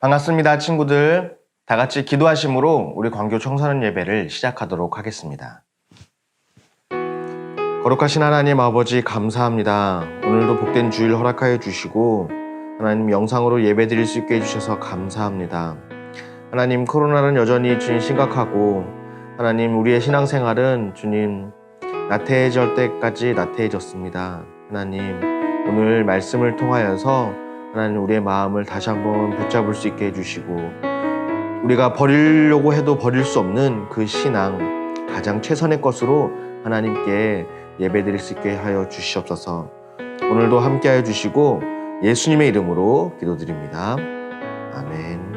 반갑습니다, 친구들. 다 같이 기도하심으로 우리 광교 청소년 예배를 시작하도록 하겠습니다. 거룩하신 하나님 아버지 감사합니다. 오늘도 복된 주일 허락하여 주시고 하나님 영상으로 예배 드릴 수 있게 해주셔서 감사합니다. 하나님, 코로나는 여전히 주님 심각하고 하나님, 우리의 신앙생활은 주님 나태해질 때까지 나태해졌습니다. 하나님, 오늘 말씀을 통하여서 하나님, 우리의 마음을 다시 한번 붙잡을 수 있게 해주시고 우리가 버리려고 해도 버릴 수 없는 그 신앙, 가장 최선의 것으로 하나님께 예배드릴 수 있게 하여 주시옵소서. 오늘도 함께하여 주시고 예수님의 이름으로 기도드립니다. 아멘.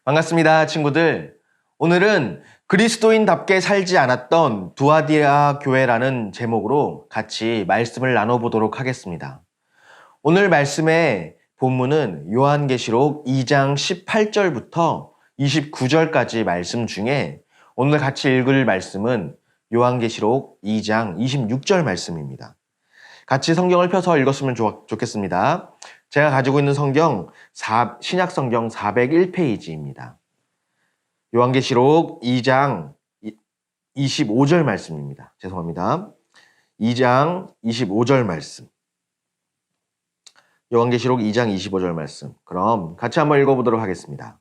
반갑습니다, 친구들. 오늘은 그리스도인답게 살지 않았던 두아디아 교회라는 제목으로 같이 말씀을 나눠보도록 하겠습니다. 오늘 말씀의 본문은 요한계시록 2장 18절부터 29절까지 말씀 중에 오늘 같이 읽을 말씀은 요한계시록 2장 26절 말씀입니다. 같이 성경을 펴서 읽었으면 좋겠습니다. 제가 가지고 있는 성경 신약성경 401페이지입니다. 요한계시록 2장 25절 말씀입니다. 죄송합니다. 2장 25절 말씀. 요한계시록 2장 25절 말씀. 그럼 같이 한번 읽어보도록 하겠습니다.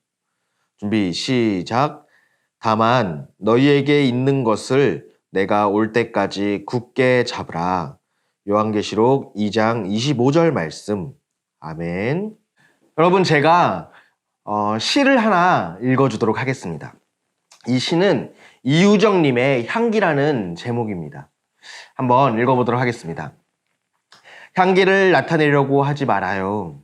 준비 시작. 다만 너희에게 있는 것을 내가 올 때까지 굳게 잡으라. 요한계시록 2장 25절 말씀. 아멘. 여러분, 제가 시를 하나 읽어주도록 하겠습니다. 이 시는 이유정님의 향기라는 제목입니다. 한번 읽어보도록 하겠습니다. 향기를 나타내려고 하지 말아요.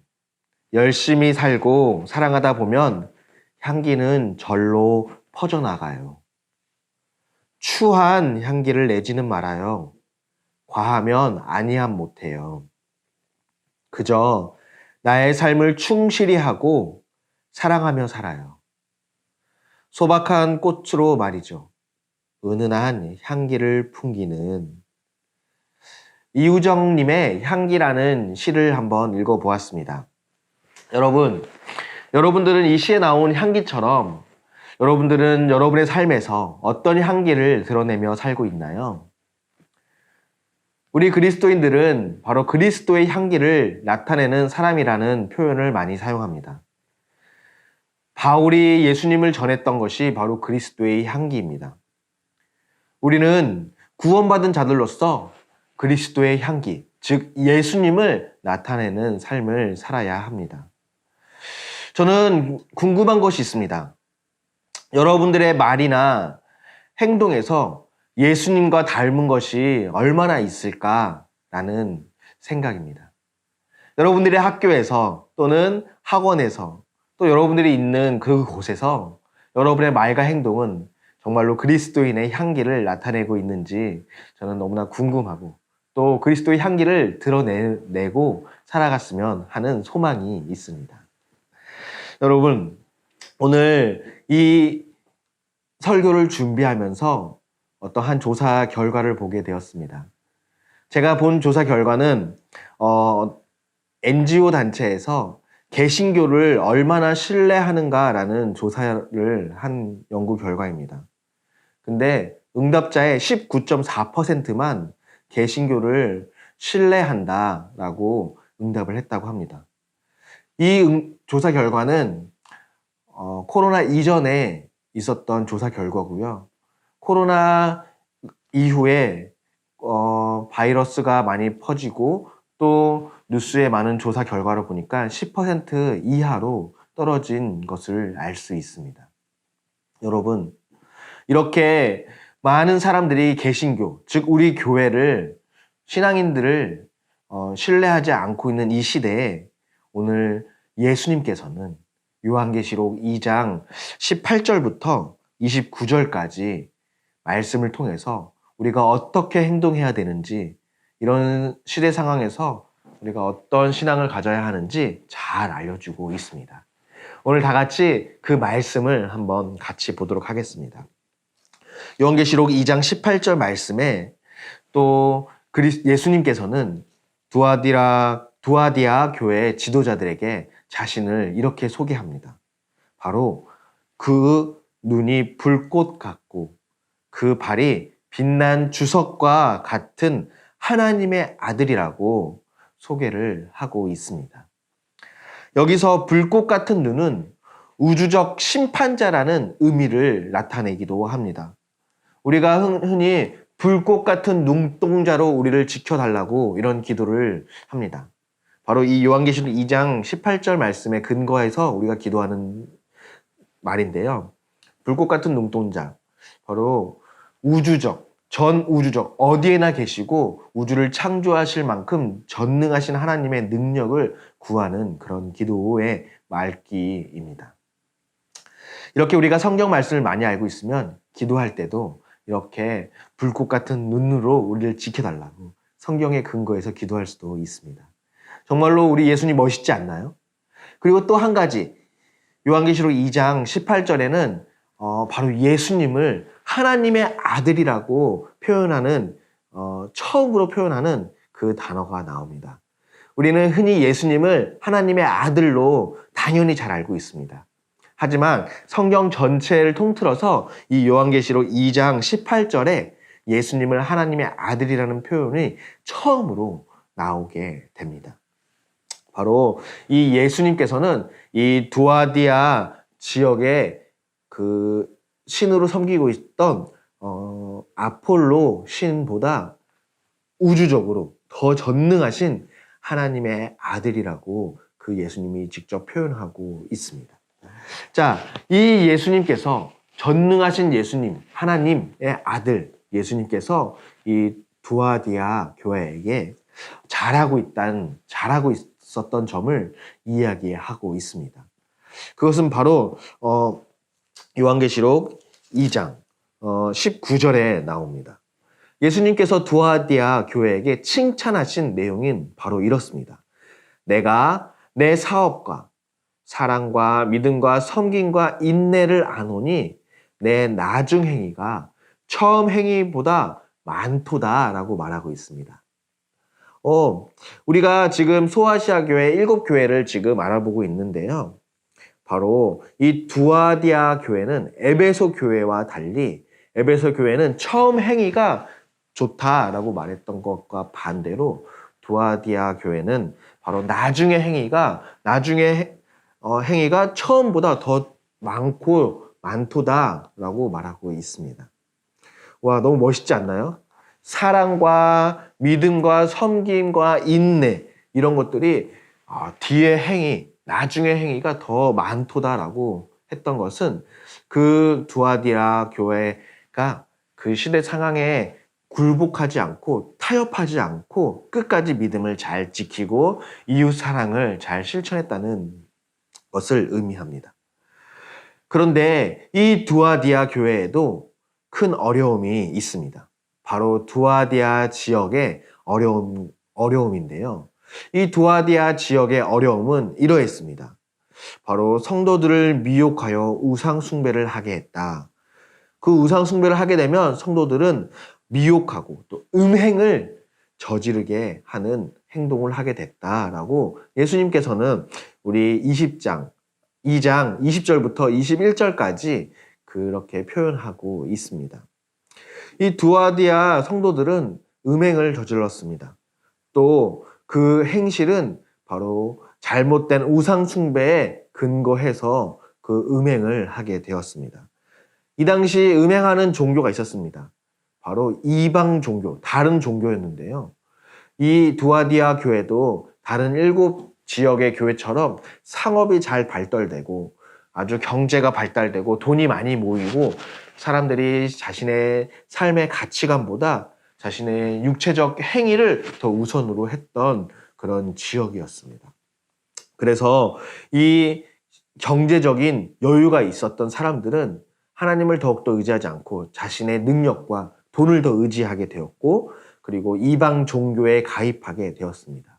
열심히 살고 사랑하다 보면 향기는 절로 퍼져나가요. 추한 향기를 내지는 말아요. 과하면 아니함 못해요. 그저 나의 삶을 충실히 하고 사랑하며 살아요. 소박한 꽃으로 말이죠. 은은한 향기를 풍기는 이우정님의 향기라는 시를 한번 읽어보았습니다. 여러분들은 이 시에 나온 향기처럼 여러분들은 여러분의 삶에서 어떤 향기를 드러내며 살고 있나요? 우리 그리스도인들은 바로 그리스도의 향기를 나타내는 사람이라는 표현을 많이 사용합니다. 바울이 예수님을 전했던 것이 바로 그리스도의 향기입니다. 우리는 구원받은 자들로서 그리스도의 향기, 즉 예수님을 나타내는 삶을 살아야 합니다. 저는 궁금한 것이 있습니다. 여러분들의 말이나 행동에서 예수님과 닮은 것이 얼마나 있을까라는 생각입니다. 여러분들의 학교에서 또는 학원에서 또 여러분들이 있는 그곳에서 여러분의 말과 행동은 정말로 그리스도인의 향기를 나타내고 있는지 저는 너무나 궁금하고 또 그리스도의 향기를 드러내고 살아갔으면 하는 소망이 있습니다. 여러분, 오늘 이 설교를 준비하면서 어떠한 조사 결과를 보게 되었습니다. 제가 본 조사 결과는 NGO 단체에서 개신교를 얼마나 신뢰하는가라는 조사를 한 연구 결과입니다. 근데 응답자의 19.4%만 개신교를 신뢰한다라고 응답을 했다고 합니다. 이 조사 결과는 코로나 이전에 있었던 조사 결과고요. 코로나 이후에 바이러스가 많이 퍼지고 또 뉴스에 많은 조사 결과를 보니까 10% 이하로 떨어진 것을 알 수 있습니다. 여러분, 이렇게 많은 사람들이 개신교, 즉 우리 교회를, 신앙인들을 신뢰하지 않고 있는 이 시대에 오늘 예수님께서는 요한계시록 2장 18절부터 29절까지 말씀을 통해서 우리가 어떻게 행동해야 되는지, 이런 시대 상황에서 우리가 어떤 신앙을 가져야 하는지 잘 알려주고 있습니다. 오늘 다 같이 그 말씀을 한번 같이 보도록 하겠습니다. 요한계시록 2장 18절 말씀에 또 예수님께서는 두아디아 교회 지도자들에게 자신을 이렇게 소개합니다. 바로 그 눈이 불꽃 같고 그 발이 빛난 주석과 같은 하나님의 아들이라고 소개를 하고 있습니다. 여기서 불꽃 같은 눈은 우주적 심판자라는 의미를 나타내기도 합니다. 우리가 흔히 불꽃 같은 눈동자로 우리를 지켜달라고 이런 기도를 합니다. 바로 이 요한계시록 2장 18절 말씀에 근거해서 우리가 기도하는 말인데요. 불꽃 같은 눈동자, 바로 우주적, 전우주적, 어디에나 계시고 우주를 창조하실 만큼 전능하신 하나님의 능력을 구하는 그런 기도의 말기입니다. 이렇게 우리가 성경 말씀을 많이 알고 있으면 기도할 때도 이렇게 불꽃 같은 눈으로 우리를 지켜달라고 성경의 근거에서 기도할 수도 있습니다. 정말로 우리 예수님 멋있지 않나요? 그리고 또 한 가지, 요한계시록 2장 18절에는 바로 예수님을 하나님의 아들이라고 표현하는, 처음으로 표현하는 그 단어가 나옵니다. 우리는 흔히 예수님을 하나님의 아들로 당연히 잘 알고 있습니다. 하지만 성경 전체를 통틀어서 이 요한계시록 2장 18절에 예수님을 하나님의 아들이라는 표현이 처음으로 나오게 됩니다. 바로 이 예수님께서는 이 두아디아 지역의 그 신으로 섬기고 있던 아폴로 신보다 우주적으로 더 전능하신 하나님의 아들이라고 그 예수님이 직접 표현하고 있습니다. 자, 이 예수님께서, 전능하신 예수님, 하나님의 아들 예수님께서 이 두아디아 교회에게 잘하고 있었던 점을 이야기하고 있습니다. 그것은 바로 요한계시록 2장 19절에 나옵니다. 예수님께서 두아디아 교회에게 칭찬하신 내용인 바로 이렇습니다. 내가 내 사업과 사랑과 믿음과 섬김과 인내를 아노니 내 나중 행위가 처음 행위보다 많도다라고 말하고 있습니다. 우리가 지금 소아시아 교회 7교회를 지금 알아보고 있는데요. 바로 이 두아디아 교회는 에베소 교회와 달리 에베소 교회는 처음 행위가 좋다라고 말했던 것과 반대로 두아디아 교회는 바로 나중에 행위가 처음보다 더 많도다라고 말하고 있습니다. 와, 너무 멋있지 않나요? 사랑과 믿음과 섬김과 인내, 이런 것들이 뒤에 나중에 행위가 더 많도다라고 했던 것은 그 두아디아 교회가 그 시대 상황에 굴복하지 않고 타협하지 않고 끝까지 믿음을 잘 지키고 이웃 사랑을 잘 실천했다는 것을 의미합니다. 그런데 이 두아디아 교회에도 큰 어려움이 있습니다. 바로 두아디아 지역의 어려움인데요. 이 두아디아 지역의 어려움은 이러했습니다. 바로 성도들을 미혹하여 우상 숭배를 하게 했다. 그 우상 숭배를 하게 되면 성도들은 미혹하고 또 음행을 저지르게 하는 행동을 하게 됐다라고 예수님께서는 우리 2장 20절부터 21절까지 그렇게 표현하고 있습니다. 이 두아디아 성도들은 음행을 저질렀습니다. 또 그 행실은 바로 잘못된 우상 숭배에 근거해서 그 음행을 하게 되었습니다. 이 당시 음행하는 종교가 있었습니다. 바로 이방 종교, 다른 종교였는데요. 이 두아디아 교회도 다른 7지역의 교회처럼 상업이 잘 발달되고 아주 경제가 발달되고 돈이 많이 모이고 사람들이 자신의 삶의 가치관보다 자신의 육체적 행위를 더 우선으로 했던 그런 지역이었습니다. 그래서 이 경제적인 여유가 있었던 사람들은 하나님을 더욱더 의지하지 않고 자신의 능력과 돈을 더 의지하게 되었고, 그리고 이방 종교에 가입하게 되었습니다.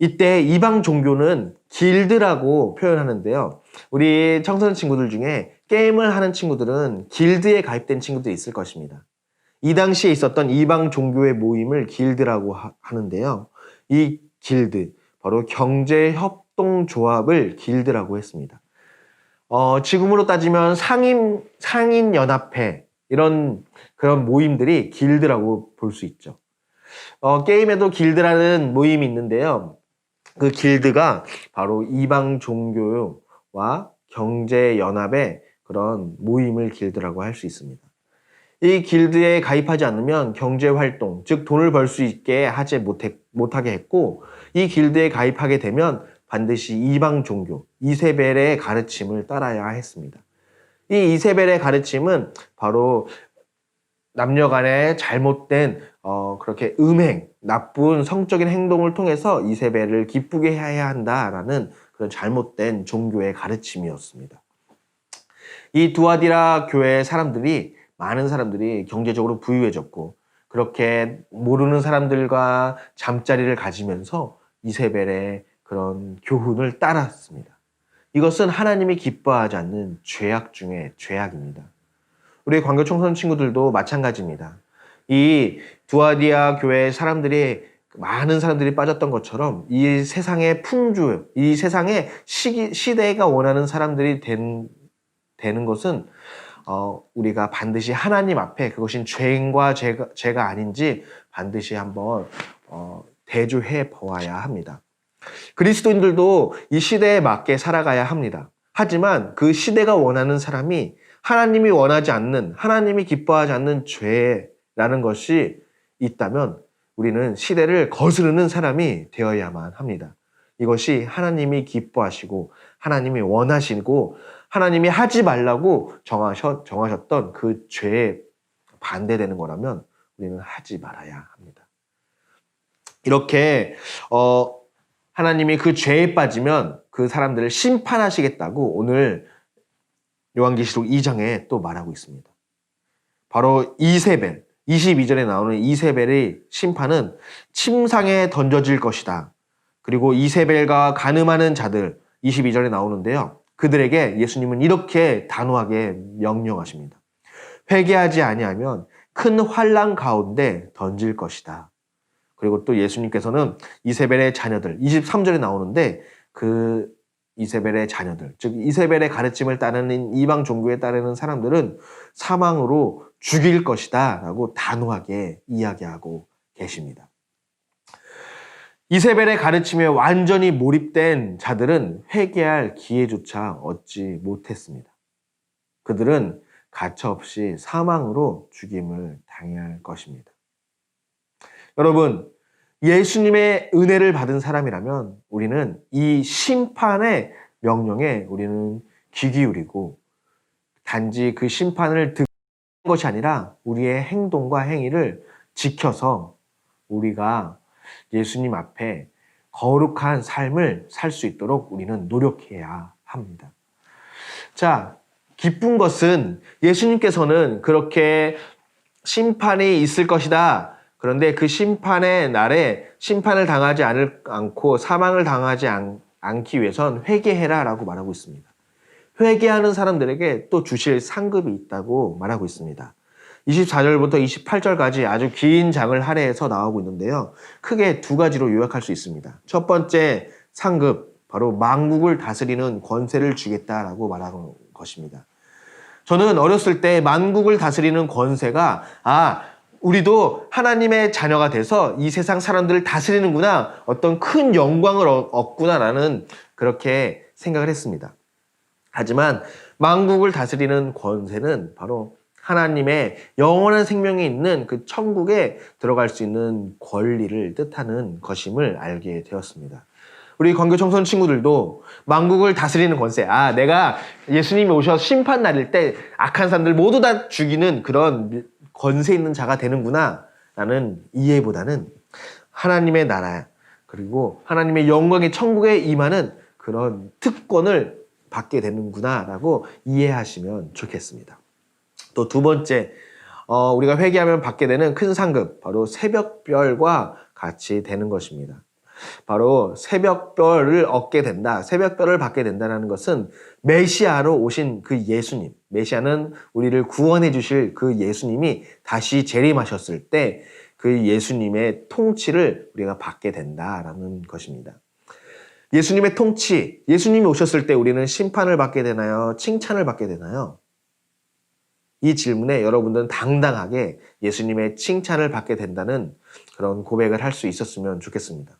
이때 이방 종교는 길드라고 표현하는데요. 우리 청소년 친구들 중에 게임을 하는 친구들은 길드에 가입된 친구들이 있을 것입니다. 이 당시에 있었던 이방 종교의 모임을 길드라고 하는데요. 이 길드, 바로 경제협동조합을 길드라고 했습니다. 지금으로 따지면 상인연합회, 그런 모임들이 길드라고 볼 수 있죠. 게임에도 길드라는 모임이 있는데요. 그 길드가 바로 이방 종교와 경제연합의 그런 모임을 길드라고 할 수 있습니다. 이 길드에 가입하지 않으면 경제활동, 즉 돈을 벌 수 있게 하지 못하게 했고, 이 길드에 가입하게 되면 반드시 이방 종교, 이세벨의 가르침을 따라야 했습니다. 이 이세벨의 가르침은 바로 남녀 간의 잘못된 그렇게 나쁜 성적인 행동을 통해서 이세벨을 기쁘게 해야 한다라는 그런 잘못된 종교의 가르침이었습니다. 이 두아디라 교회의 많은 사람들이 경제적으로 부유해졌고, 그렇게 모르는 사람들과 잠자리를 가지면서 이세벨의 그런 교훈을 따랐습니다. 이것은 하나님이 기뻐하지 않는 죄악 중에 죄악입니다. 우리 광교 청소년 친구들도 마찬가지입니다. 이 두아디아 교회 많은 사람들이 빠졌던 것처럼 이 세상의 풍조, 이 세상의 시대가 원하는 사람들이 되는 것은 우리가 반드시 하나님 앞에 그것이 죄인과 죄가 아닌지 반드시 한번 대조해 보아야 합니다. 그리스도인들도 이 시대에 맞게 살아가야 합니다. 하지만 그 시대가 원하는 사람이 하나님이 원하지 않는, 하나님이 기뻐하지 않는 죄라는 것이 있다면 우리는 시대를 거스르는 사람이 되어야만 합니다. 이것이 하나님이 기뻐하시고 하나님이 원하시고 하나님이 하지 말라고 정하셨던 그 죄에 반대되는 거라면 우리는 하지 말아야 합니다. 이렇게 하나님이 그 죄에 빠지면 그 사람들을 심판하시겠다고 오늘 요한계시록 2장에 또 말하고 있습니다. 바로 이세벨, 22절에 나오는 이세벨의 심판은 침상에 던져질 것이다. 그리고 이세벨과 간음하는 자들, 22절에 나오는데요. 그들에게 예수님은 이렇게 단호하게 명령하십니다. 회개하지 아니하면 큰 환난 가운데 던질 것이다. 그리고 또 예수님께서는 이세벨의 자녀들, 23절에 나오는데 그 이세벨의 자녀들, 즉 이세벨의 가르침을 따르는 이방 종교에 따르는 사람들은 사망으로 죽일 것이다 라고 단호하게 이야기하고 계십니다. 이세벨의 가르침에 완전히 몰입된 자들은 회개할 기회조차 얻지 못했습니다. 그들은 가차없이 사망으로 죽임을 당할 것입니다. 여러분, 예수님의 은혜를 받은 사람이라면 우리는 이 심판의 명령에 우리는 귀 기울이고 단지 그 심판을 듣는 것이 아니라 우리의 행동과 행위를 지켜서 우리가 예수님 앞에 거룩한 삶을 살 수 있도록 우리는 노력해야 합니다. 자, 기쁜 것은 예수님께서는 그렇게 심판이 있을 것이다. 그런데 그 심판의 날에 심판을 당하지 않고 사망을 당하지 않기 위해선 회개해라 라고 말하고 있습니다. 회개하는 사람들에게 또 주실 상급이 있다고 말하고 있습니다. 24절부터 28절까지 아주 긴 장을 할애해서 나오고 있는데요. 크게 두 가지로 요약할 수 있습니다. 첫 번째 상급, 바로 만국을 다스리는 권세를 주겠다라고 말하는 것입니다. 저는 어렸을 때 만국을 다스리는 권세가 우리도 하나님의 자녀가 돼서 이 세상 사람들을 다스리는구나, 어떤 큰 영광을 얻구나라는 그렇게 생각을 했습니다. 하지만 만국을 다스리는 권세는 바로 하나님의 영원한 생명이 있는 그 천국에 들어갈 수 있는 권리를 뜻하는 것임을 알게 되었습니다. 우리 광교 청소년 친구들도 만국을 다스리는 권세, 내가 예수님이 오셔서 심판 날일 때 악한 사람들 모두 다 죽이는 그런 권세 있는 자가 되는구나 라는 이해보다는 하나님의 나라, 그리고 하나님의 영광의 천국에 임하는 그런 특권을 받게 되는구나 라고 이해하시면 좋겠습니다. 또 두 번째, 우리가 회개하면 받게 되는 큰 상급, 바로 새벽별과 같이 되는 것입니다. 바로 새벽별을 얻게 된다, 새벽별을 받게 된다는 것은 메시아로 오신 그 예수님, 메시아는 우리를 구원해 주실 그 예수님이 다시 재림하셨을 때 그 예수님의 통치를 우리가 받게 된다라는 것입니다. 예수님의 통치, 예수님이 오셨을 때 우리는 심판을 받게 되나요? 칭찬을 받게 되나요? 이 질문에 여러분들은 당당하게 예수님의 칭찬을 받게 된다는 그런 고백을 할 수 있었으면 좋겠습니다.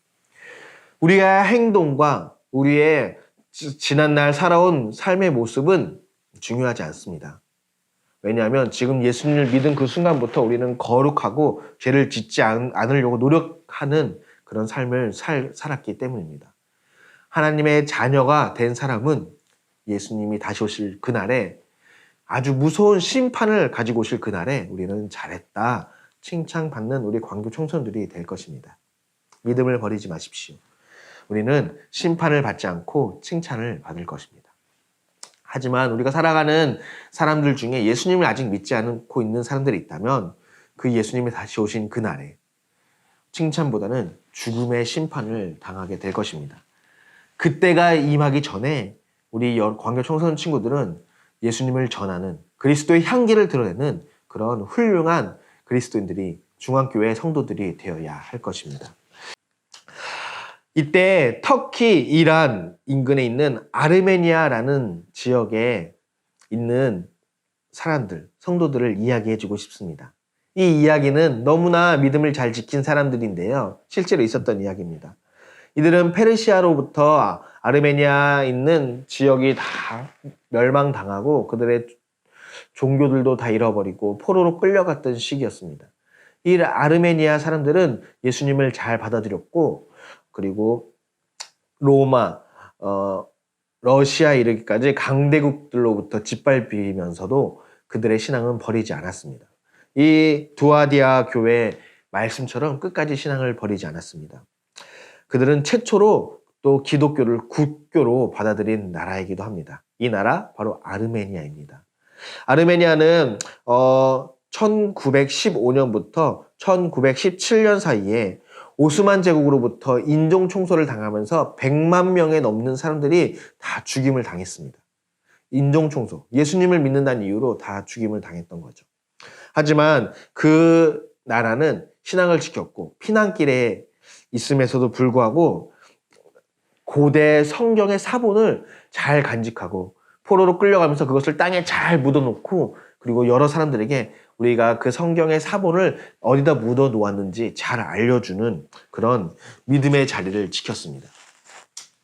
우리의 행동과 우리의 지난날 살아온 삶의 모습은 중요하지 않습니다. 왜냐하면 지금 예수님을 믿은 그 순간부터 우리는 거룩하고 죄를 짓지 않으려고 노력하는 그런 삶을 살았기 때문입니다. 하나님의 자녀가 된 사람은 예수님이 다시 오실 그날에 아주 무서운 심판을 가지고 오실 그날에 우리는 잘했다, 칭찬받는 우리 광교 청소년들이 될 것입니다. 믿음을 버리지 마십시오. 우리는 심판을 받지 않고 칭찬을 받을 것입니다. 하지만 우리가 살아가는 사람들 중에 예수님을 아직 믿지 않고 있는 사람들이 있다면 그 예수님이 다시 오신 그날에 칭찬보다는 죽음의 심판을 당하게 될 것입니다. 그때가 임하기 전에 우리 광교 청소년 친구들은 예수님을 전하는 그리스도의 향기를 드러내는 그런 훌륭한 그리스도인들이 중앙교회 성도들이 되어야 할 것입니다. 이때 터키, 이란 인근에 있는 아르메니아라는 지역에 있는 사람들, 성도들을 이야기해주고 싶습니다. 이 이야기는 너무나 믿음을 잘 지킨 사람들인데요. 실제로 있었던 이야기입니다. 이들은 페르시아로부터 아르메니아 있는 지역이 다 멸망당하고 그들의 종교들도 다 잃어버리고 포로로 끌려갔던 시기였습니다. 이 아르메니아 사람들은 예수님을 잘 받아들였고 그리고 로마, 러시아 이르기까지 강대국들로부터 짓밟히면서도 그들의 신앙은 버리지 않았습니다. 이 두아디아 교회 말씀처럼 끝까지 신앙을 버리지 않았습니다. 그들은 최초로 또 기독교를 국교로 받아들인 나라이기도 합니다. 이 나라 바로 아르메니아입니다. 아르메니아는 1915년부터 1917년 사이에 오스만 제국으로부터 인종 청소를 당하면서 100만 명에 넘는 사람들이 다 죽임을 당했습니다. 인종 청소, 예수님을 믿는다는 이유로 다 죽임을 당했던 거죠. 하지만 그 나라는 신앙을 지켰고 피난길에 있음에서도 불구하고 고대 성경의 사본을 잘 간직하고 포로로 끌려가면서 그것을 땅에 잘 묻어놓고 그리고 여러 사람들에게 우리가 그 성경의 사본을 어디다 묻어 놓았는지 잘 알려주는 그런 믿음의 자리를 지켰습니다.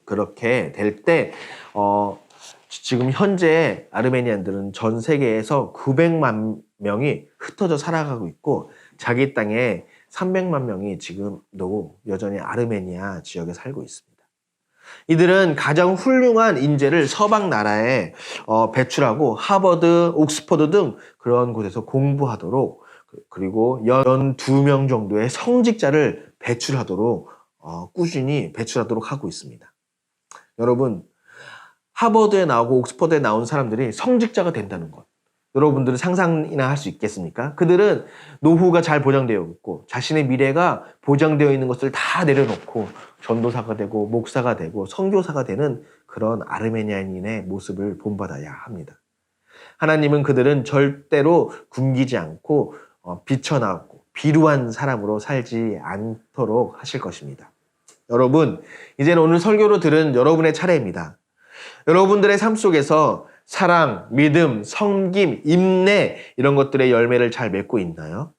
그렇게 될 때 지금 현재 아르메니안들은 전 세계에서 900만 명이 흩어져 살아가고 있고 자기 땅에 300만 명이 지금도 여전히 아르메니아 지역에 살고 있습니다. 이들은 가장 훌륭한 인재를 서방 나라에 배출하고 하버드, 옥스퍼드 등 그런 곳에서 공부하도록 그리고 12명 정도의 성직자를 배출하도록 꾸준히 배출하도록 하고 있습니다. 여러분, 하버드에 나오고 옥스퍼드에 나온 사람들이 성직자가 된다는 것, 여러분들은 상상이나 할 수 있겠습니까? 그들은 노후가 잘 보장되어 있고 자신의 미래가 보장되어 있는 것을 다 내려놓고 전도사가 되고 목사가 되고 선교사가 되는 그런 아르메니아인의 모습을 본받아야 합니다. 하나님은 그들은 절대로 굶기지 않고 비천하고 비루한 사람으로 살지 않도록 하실 것입니다. 여러분, 이제는 오늘 설교로 들은 여러분의 차례입니다. 여러분들의 삶 속에서 사랑, 믿음, 섬김, 인내 이런 것들의 열매를 잘 맺고 있나요?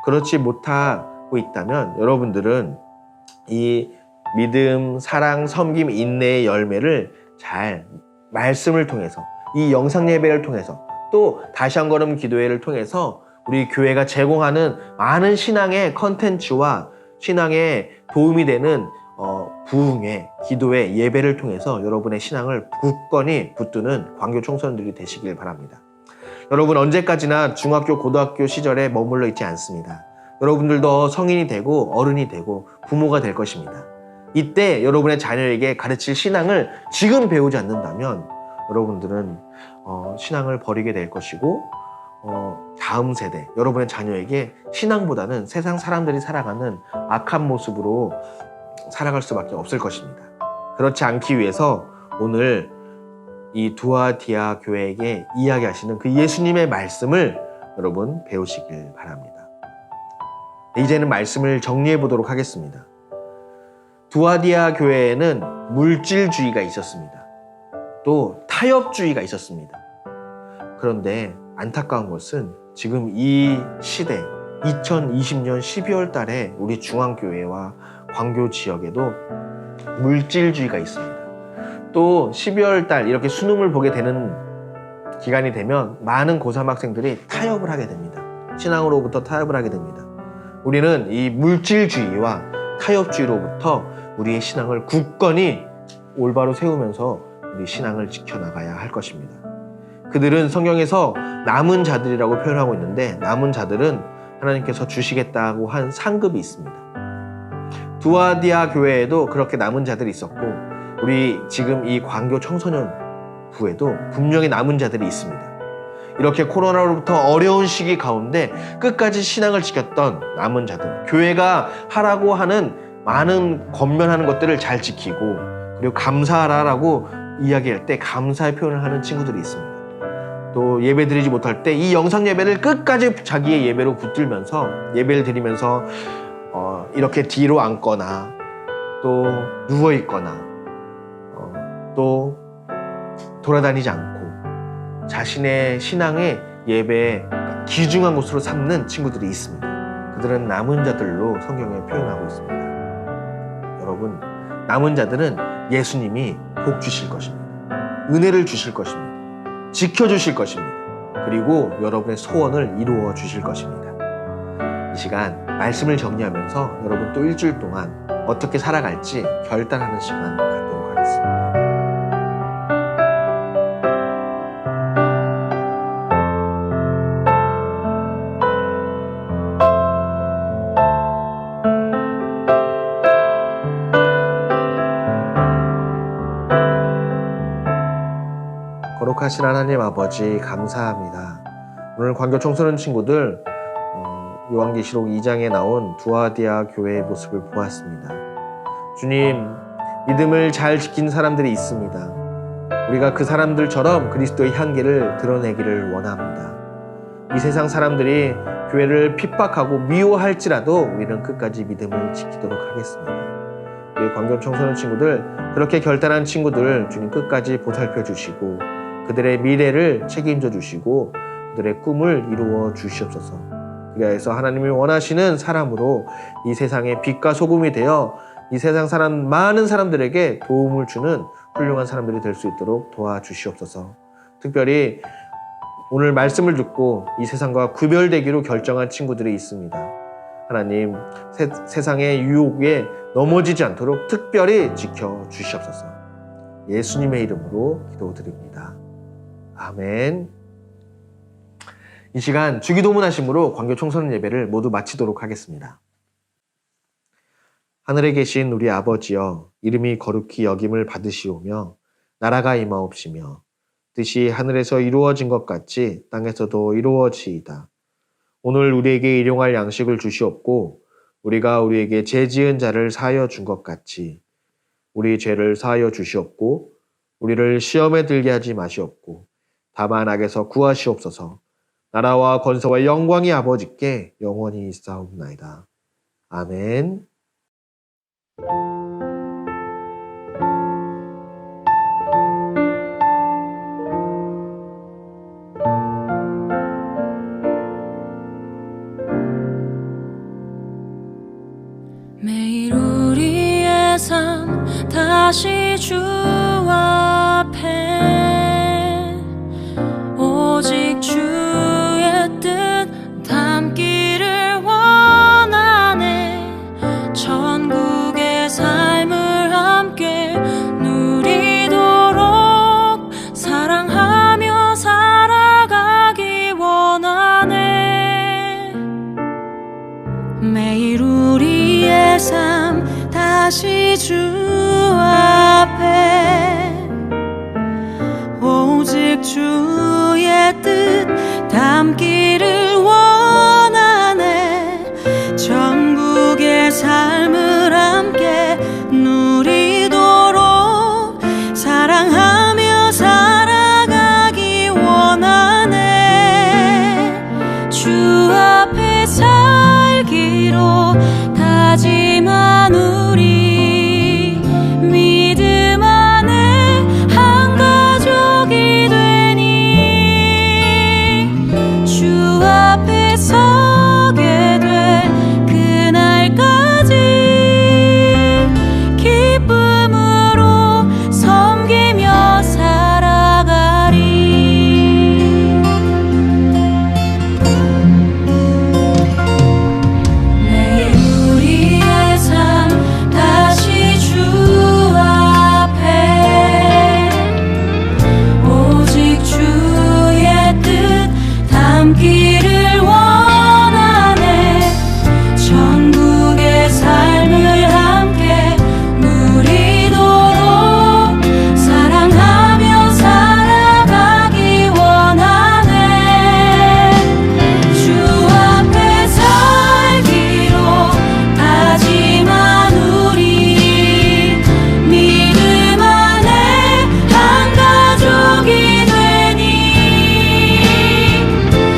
그렇지 못하고 있다면 여러분들은 이 믿음, 사랑, 섬김, 인내의 열매를 잘 말씀을 통해서 이 영상 예배를 통해서 또 다시 한 걸음 기도회를 통해서 우리 교회가 제공하는 많은 신앙의 컨텐츠와 신앙에 도움이 되는 부흥회, 기도회, 예배를 통해서 여러분의 신앙을 굳건히 붙드는 광교 청소년들이 되시길 바랍니다. 여러분 언제까지나 중학교, 고등학교 시절에 머물러 있지 않습니다. 여러분들도 성인이 되고 어른이 되고 부모가 될 것입니다. 이때 여러분의 자녀에게 가르칠 신앙을 지금 배우지 않는다면 여러분들은 신앙을 버리게 될 것이고 다음 세대, 여러분의 자녀에게 신앙보다는 세상 사람들이 살아가는 악한 모습으로 살아갈 수밖에 없을 것입니다. 그렇지 않기 위해서 오늘 이 두아디아 교회에게 이야기하시는 그 예수님의 말씀을 여러분 배우시길 바랍니다. 이제는 말씀을 정리해 보도록 하겠습니다. 두아디아 교회에는 물질주의가 있었습니다. 또 타협주의가 있었습니다. 그런데 안타까운 것은 지금 이 시대 2020년 12월 달에 우리 중앙교회와 광교 지역에도 물질주의가 있습니다. 또 12월 달 이렇게 수능을 보게 되는 기간이 되면 많은 고3 학생들이 타협을 하게 됩니다. 신앙으로부터 타협을 하게 됩니다. 우리는 이 물질주의와 타협주의로부터 우리의 신앙을 굳건히 올바로 세우면서 우리 신앙을 지켜나가야 할 것입니다. 그들은 성경에서 남은 자들이라고 표현하고 있는데 남은 자들은 하나님께서 주시겠다고 한 상급이 있습니다. 두아디아 교회에도 그렇게 남은 자들이 있었고 우리 지금 이 광교 청소년 부에도 분명히 남은 자들이 있습니다. 이렇게 코로나로부터 어려운 시기 가운데 끝까지 신앙을 지켰던 남은 자들, 교회가 하라고 하는 많은 권면하는 것들을 잘 지키고 그리고 감사하라라고 이야기할 때 감사의 표현을 하는 친구들이 있습니다. 또 예배 드리지 못할 때 이 영상 예배를 끝까지 자기의 예배로 붙들면서 예배를 드리면서 이렇게 뒤로 앉거나 또 누워있거나 또 돌아다니지 않고 자신의 신앙의 예배에 귀중한 곳으로 삼는 친구들이 있습니다. 그들은 남은 자들로 성경에 표현하고 있습니다. 여러분, 남은 자들은 예수님이 복 주실 것입니다. 은혜를 주실 것입니다. 지켜주실 것입니다. 그리고 여러분의 소원을 이루어 주실 것입니다. 이 시간 말씀을 정리하면서 여러분 또 일주일 동안 어떻게 살아갈지 결단하는 시간 갖도록 하겠습니다. 거룩하신 하나님 아버지 감사합니다. 오늘 광교 청소년 친구들 요한계시록 2장에 나온 두아디아 교회의 모습을 보았습니다. 주님, 믿음을 잘 지킨 사람들이 있습니다. 우리가 그 사람들처럼 그리스도의 향기를 드러내기를 원합니다. 이 세상 사람들이 교회를 핍박하고 미워할지라도 우리는 끝까지 믿음을 지키도록 하겠습니다. 우리 광교 청소년 친구들, 그렇게 결단한 친구들 주님 끝까지 보살펴 주시고 그들의 미래를 책임져 주시고 그들의 꿈을 이루어 주시옵소서. 그리하여서 하나님이 원하시는 사람으로 이 세상의 빛과 소금이 되어 이 세상 사람 많은 사람들에게 도움을 주는 훌륭한 사람들이 될 수 있도록 도와주시옵소서. 특별히 오늘 말씀을 듣고 이 세상과 구별되기로 결정한 친구들이 있습니다. 하나님, 세상의 유혹에 넘어지지 않도록 특별히 지켜주시옵소서. 예수님의 이름으로 기도드립니다. 아멘. 이 시간 주기도문 하심으로 광교 청소년 예배를 모두 마치도록 하겠습니다. 하늘에 계신 우리 아버지여, 이름이 거룩히 여김을 받으시오며 나라가 임하옵시며 뜻이 하늘에서 이루어진 것 같이 땅에서도 이루어지이다. 오늘 우리에게 일용할 양식을 주시옵고 우리가 우리에게 죄 지은 자를 사하여 준 것 같이 우리 죄를 사하여 주시옵고 우리를 시험에 들게 하지 마시옵고 다만 악에서 구하시옵소서. 나라와 권세와 영광이 아버지께 영원히 있사옵나이다. 아멘. 매일 우리의 삶 다시 주 앞에 오직 주의 뜻 담기를 원하네. 천국의 삶을 함께 누리도록 사랑하며 살아가기 원하네. 매일 우리의 삶 다시 다시 주 앞에 오직 주의 뜻 담기를 원하네. 천국의 삶을 함께 누리도록 사랑하며 살아가기 원하네. 주 앞에 살기로 다짐한 우리 믿음 안에 한 가족이 되니 주 앞에 서게 될 그날까지 기쁨으로 섬기며 살아가리. 내일 우리의 삶 다시 주 앞에 오직 주의 뜻 담기를 원하네. 천국의 삶을 함께 누리도록 사랑하며 살아가기 원하네. 주 앞에 살기로 다짐한 우리 믿음 안에 한 가족이 되니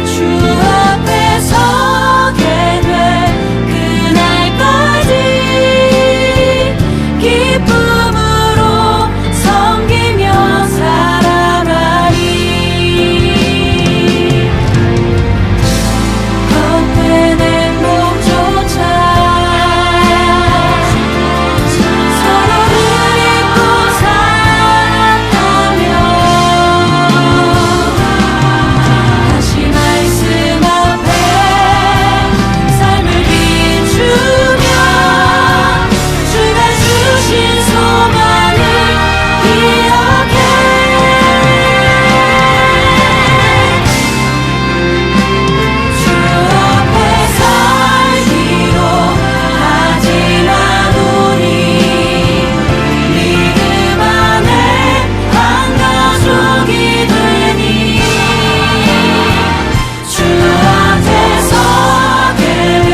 주 앞에 서게 될 그날까지 기쁨으로 섬기며 살아가리. 헛된 행복조차 서로를 잊고 살았다면 다시 말씀 앞에 삶을 비추며 주가 주신 소망을 기억해. 주 앞에 살기로 다짐한 우리 믿음 안에 한 가족이 되니 주 앞에 서게 될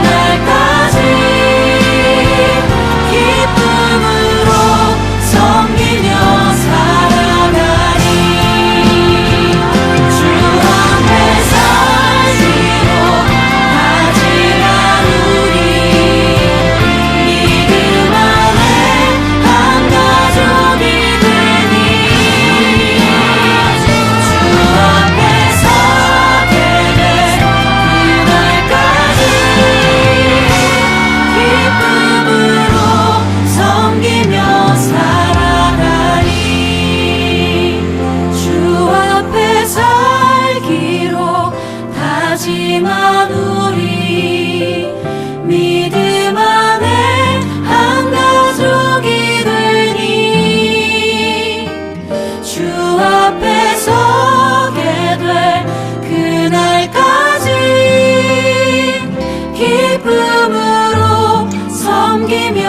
그날까지 기쁨으로 섬기며 살아가리. 주 앞에 살기로 다짐한 우리 믿음 안에 한 가족이 되니 주 앞에 서게 될 그날까지 기쁨으로 섬기며 살아가리. 주 앞에 살기로 다짐한 우리 믿음 안에 한 가족이 되니 주 앞에 서게 될 그날까지 기쁨으로 섬기며